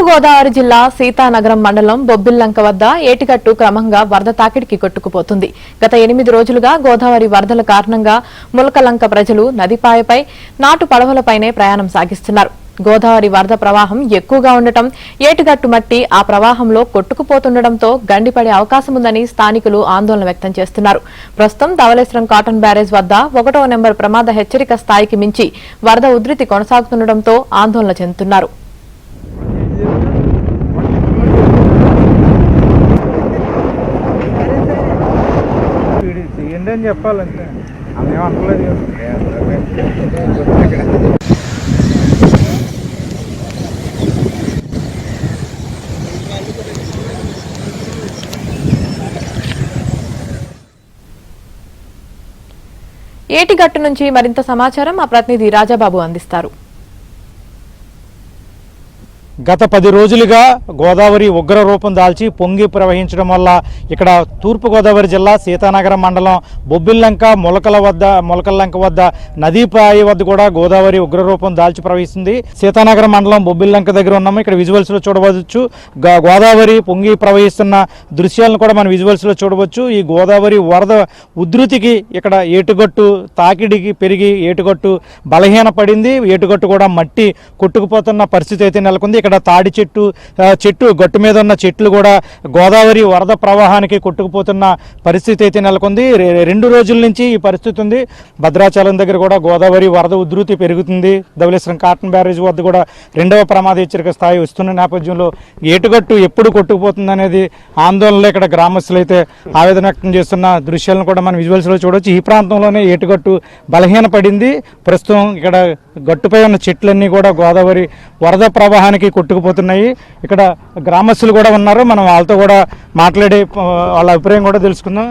గోదావరి జిల్లా సీతానగరం మండలం బొబ్బిల్లంక వద్ద ఏటిగట్టు క్రమంగా వరద తాకిడికి కొట్టుకుపోతుంది. గత 8 రోజులుగా గోదావరి వరదల కారణంగా ములకలంక ప్రజలు నదిపాయపై నాటు పడవలపైనే ప్రయాణం సాగిస్తున్నారు. గోదావరి వరద ప్రవాహం ఎక్కువగా ఉండటం, ఏటిగట్టు మట్టి ఆ ప్రవాహంలో కొట్టుకుపోతుండటంతో గండిపడే అవకాశముందని స్థానికులు ఆందోళన వ్యక్తం చేస్తున్నారు. ప్రస్తుతం ధవళేశ్వరం కాటన్ బ్యారేజ్ వద్ద 1వ నెంబర్ ప్రమాద హెచ్చరిక స్థాయికి మించి వరద ఉధృతి కొనసాగుతుండటంతో ఆందోళన చెందుతున్నారు. చెప్పాలంటే అదేమనలేదు. ఏటిగట్టు నుంచి మరింత సమాచారం మా ప్రతినిధి రాజాబాబు అందిస్తారు. గత 10 రోజులుగా గోదావరి ఉగ్ర రూపం దాల్చి పొంగి ప్రవహించడం వల్ల ఇక్కడ తూర్పుగోదావరి జిల్లా సీతానగరం మండలం బొబ్బిల్లంక మొలకల్లంక వద్ద నదీపాయి వద్ద కూడా గోదావరి ఉగ్ర రూపం దాల్చి ప్రవహిస్తుంది. సీతానగరం మండలం బొబ్బిల్లంక దగ్గర ఉన్నాము. ఇక్కడ విజువల్స్ లో చూడవచ్చు గోదావరి పొంగి ప్రవహిస్తున్న దృశ్యాలను కూడా మనం విజువల్స్ లో చూడవచ్చు. ఈ గోదావరి వరద ఉధృతికి ఇక్కడ ఏటుగట్టు తాకిడికి పెరిగి ఏటుగట్టు బలహీన పడింది. ఏటుగట్టు కూడా మట్టి కొట్టుకుపోతున్న పరిస్థితి అయితే నెలకొంది. ఇక్కడ తాడి చెట్టు గట్టు మీద ఉన్న చెట్లు కూడా గోదావరి వరద ప్రవాహానికి కొట్టుకుపోతున్న పరిస్థితి అయితే నెలకొంది. 2 రోజుల నుంచి ఈ పరిస్థితి ఉంది. భద్రాచలం దగ్గర కూడా గోదావరి వరద ఉధృతి పెరుగుతుంది. ధవళేశ్వరం కాటన్ బ్యారేజ్ వద్ద కూడా 2వ ప్రమాద హెచ్చరిక స్థాయి వస్తున్న నేపథ్యంలో ఏటుగట్టు ఎప్పుడు కొట్టుకుపోతుంది అనేది ఆందోళనలో ఇక్కడ గ్రామస్తులు అయితే ఆవేదన వ్యక్తం చేస్తున్న దృశ్యాలను కూడా మనం విజువల్స్ లో చూడవచ్చు. ఈ ప్రాంతంలోనే ఏటుగట్టు బలహీన పడింది. ప్రస్తుతం ఇక్కడ గట్టుపై ఉన్న చెట్లన్నీ కూడా గోదావరి వరద ప్రవాహానికి కొట్టుకుపోతున్నాయి. ఇక్కడ గ్రామస్తులు కూడా ఉన్నారు. మనం వాళ్ళతో కూడా మాట్లాడే వాళ్ళ అభిప్రాయం కూడా తెలుసుకుందాం.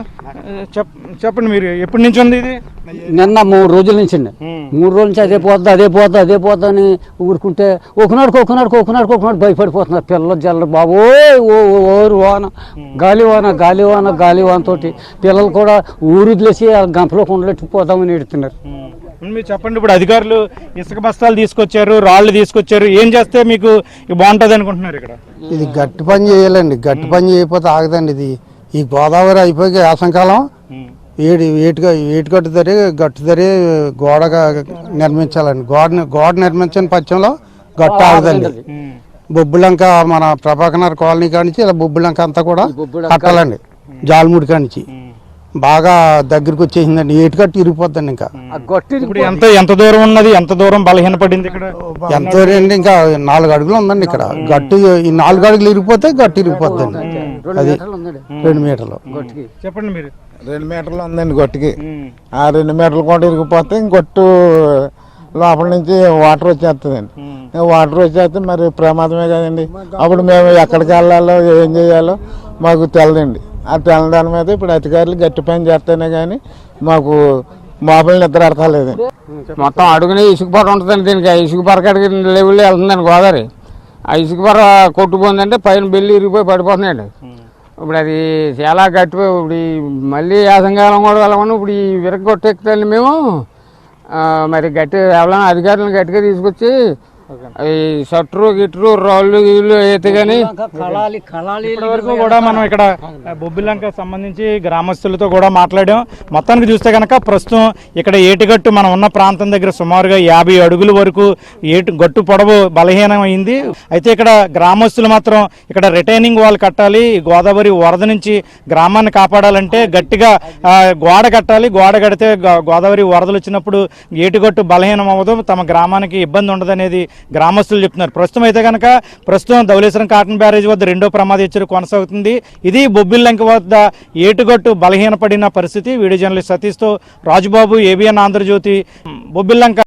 చెప్పండి, మీరు ఎప్పటి నుంచి ఉంది ఇది? నిన్న 3 రోజుల నుంచి అండి. 3 రోజుల నుంచి అదే పోద్దా అని ఊరుకుంటే ఒకనాడు భయపడిపోతున్నారు పిల్లలు. జల్లరు బాబోయ్ ఓరు వాన గాలి వాన తోటి పిల్లలు కూడా ఊరుదిలేసి గంపలో కొండలెట్టుకుపోదామని ఎడుతున్నారు. మీరు చెప్పండి, ఇప్పుడు అధికారులు ఇసుక బస్తాలు తీసుకొచ్చారు, రాళ్లు తీసుకొచ్చారు, ఏం చేస్తే మీకు బాగుంటుంది అనుకుంటున్నారు? ఇక్కడ ఇది గట్టి పని చేయాలండి. గట్టి పని చేయకపోతే ఆగదండి. ఇది ఈ గోదావరి అయిపోయి వేసంకాలం ఏటుగట్టు ధరే గట్టు ధరే గోడగా నిర్మించాలండి. గోడ నిర్మించిన పక్షంలో గట్టు ఆగదండి. బొబ్బిలంక మన ప్రభాకర్ కాలనీ కానించి ఇలా బొబ్బిలంక అంతా కూడా కట్టాలండి. జాలముడి కానించి బాగా దగ్గరికి వచ్చేసిందండి. ఏటుగట్టు ఇరిగిపోద్దండి. ఇంకా ఎంత దూరం ఉన్నది, ఎంత దూరం బలహీన పడింది? ఇక్కడ ఎంత దూరం అండి? ఇంకా 4 అడుగులు ఉందండి. ఇక్కడ గట్టు ఈ 4 అడుగులు ఇరిగిపోతే గట్టు ఇరిగిపోద్దండి. అది 2 మీటర్లు. చెప్పండి మీరు. 2 మీటర్లు ఉందండి గొట్టుకి. ఆ 2 మీటర్లు కూడా ఇరిగిపోతే గొట్టు లోపల నుంచి వాటర్ వచ్చేస్తుందండి. వాటర్ వచ్చేస్తే మరి ప్రమాదమే కదండి. అప్పుడు మేము ఎక్కడికి వెళ్ళాలో ఏం చేయాలో మాకు తెలదండి. ఆ తెల్ల దాని మీద ఇప్పుడు అధికారులు గట్టి పని చేస్తేనే కానీ మాకు మాపల్ని నిద్ర అడతలేదు. మొత్తం అడుగునే ఇసుక పొర ఉంటుందండి. దీనికి ఇసుక పొరకడికి లెవెల్లో వెళ్తుందండి గోదావరి. ఆ ఇసుక పొర కొట్టుకుందంటే పైన బెల్లి ఇరిగిపోయి పడిపోతున్నాయండి. ఇప్పుడు అది చాలా గట్టిపోయి ఇప్పుడు మళ్ళీ యాసంకాలం కూడా వెళ్ళమని ఇప్పుడు ఈ విరగొట్టెక్కుతాండి మేము. మరి గట్టి ఎవరైనా అధికారులను గట్టిగా తీసుకొచ్చి ఈ షట్రు గిట్రు రాళ్ళు గీళ్ళు అయితే కానీ వరకు కూడా మనం ఇక్కడ బొబ్బిలంక సంబంధించి గ్రామస్తులతో కూడా మాట్లాడాం. మొత్తానికి చూస్తే కనుక ప్రస్తుతం ఇక్కడ ఏటిగట్టు మనం ఉన్న ప్రాంతం దగ్గర సుమారుగా 50 అడుగుల వరకు గట్టు పొడవు బలహీనమైంది. అయితే ఇక్కడ గ్రామస్తులు మాత్రం ఇక్కడ రిటైనింగ్ వాల్ కట్టాలి, గోదావరి వరద నుంచి గ్రామాన్ని కాపాడాలంటే గట్టిగా గోడ కట్టాలి. గోడ కడితే గోదావరి వరదలు వచ్చినప్పుడు ఏటిగట్టు బలహీనం అవ్వదు, తమ గ్రామానికి ఇబ్బంది ఉండదనేది గ్రామస్తులు చెప్తున్నారు. ప్రస్తుతం అయితే కనుక ధవళేశ్వరం కాటన్ బ్యారేజ్ వద్ద 2వ ప్రమాద హెచ్చరిక కొనసాగుతుంది. ఇది బొబ్బిల్లంక వద్ద ఏటుగట్టు బలహీనపడిన పరిస్థితి. వీడియో జర్నలిస్ట్ సతీష్తో రాజుబాబు, ABN ఆంధ్రజ్యోతి, బొబ్బిల్లంక.